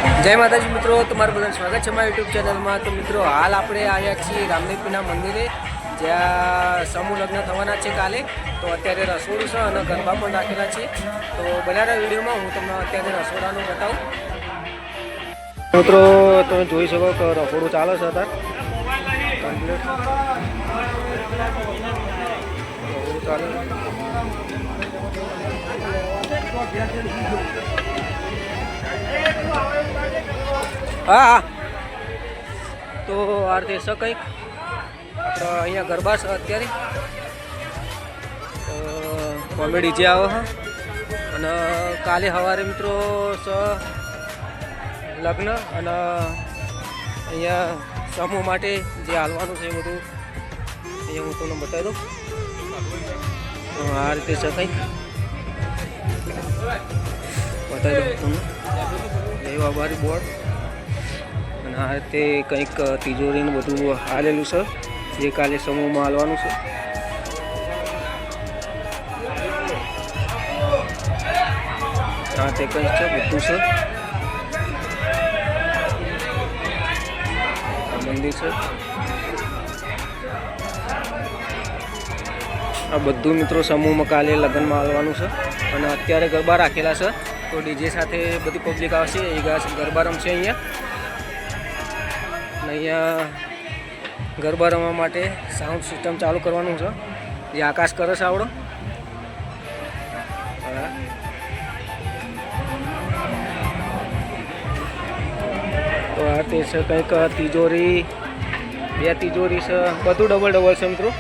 जय माताजी मित्रों, तुम्हारा बधाનું स्वागत है मारा यूट्यूब चैनल में। तो मित्रों, हाल આપણે આવ્યા છીએ રામદેવપીરના મંદિરે, જ્યાં સમૂહ લગ્ન થવાના છે કાલે। તો અત્યારે રસોડું છે અને ગરબા પણ રાખેલા છે। તો બનારા વિડીયોમાં હું તમને અત્યારે રસોડાનું બતાવું। મિત્રો, તમે જોઈ શકો કે રસોડું ચાલે છે અત્યારે કમ્પ્લીટ રસોડું ચાલે। हाँ हाँ, तो आरती से कई अँ गरबा से अत्यारे कॉमेडी जे आवे है अने काले हवारे मित्रों स लग्न अने अँ समूह माटे जे हालवानुं छे बधुं अँ हूँ तमने बतावी दऊं। आ रीते से कई बतावी दऊं तमने। एवा बारी बोर्ड आ रीते कंईक तिजोरी ने बधुं हालेलुं छे, जे काले समूह में हालवानुं छे। आ ते कंईक छे बधुं छे, मंदिर छे। आ बधुं मित्रों समूह में काले लग्न में हालवानुं छे अने अत्यारे गरबा राखेला छे। तो डीजे साथे बधी पब्लिक आवशे, ए गरबा रमशे। अहींया अहींया गरबा रमवा माटे साउंड सिस्टम चालू करवानुं छे, जे आकाश करे छे आवड़ो। तो आ ते छे कंईक तिजोरी, बे तिजोरी छे, बधुं डबल डबल छे मित्रों।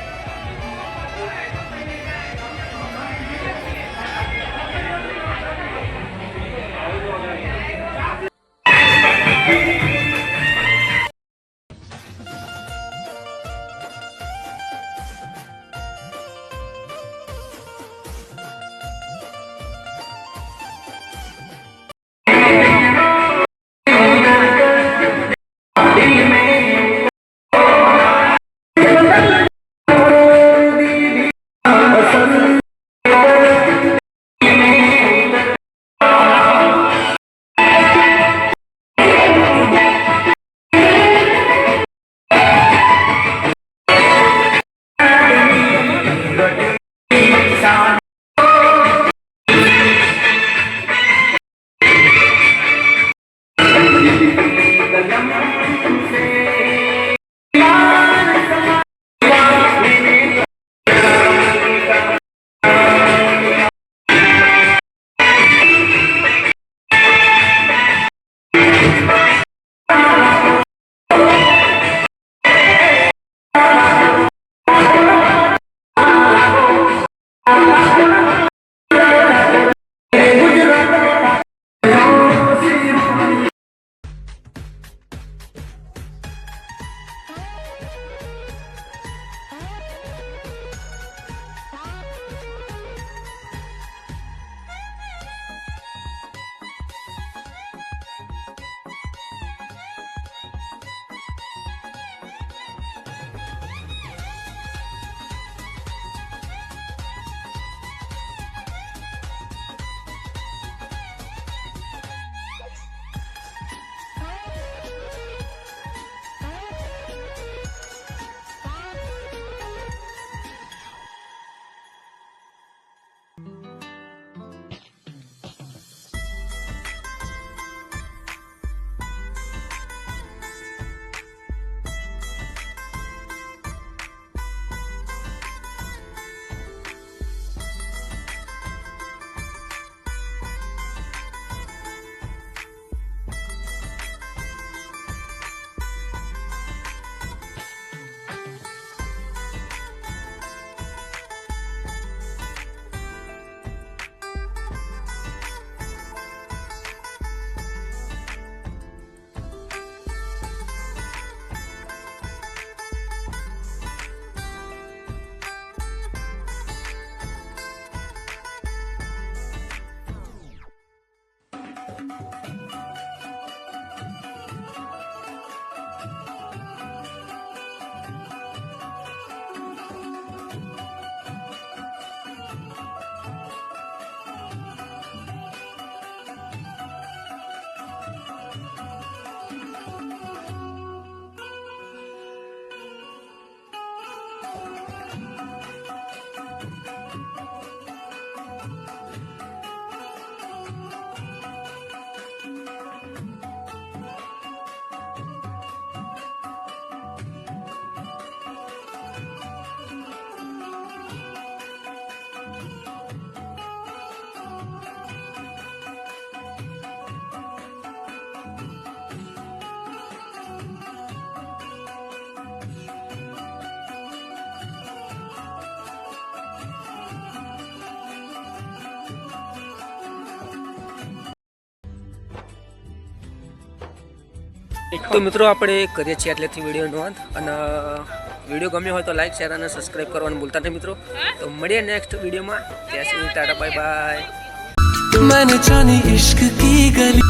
તો મિત્રો આપણે કરીએ છીએ એટલેથી વિડીયોનો અંત અને વિડીયો ગમ્યો હોય તો લાઈક શેર અને સબસ્ક્રાઈબ કરવાનું ભૂલતા નહીં મિત્રો. તો મળીએ નેક્સ્ટ વિડીયોમાં. ત્યાં સુધી ટાટા બાય બાય. मैंने जानी इश्क की गली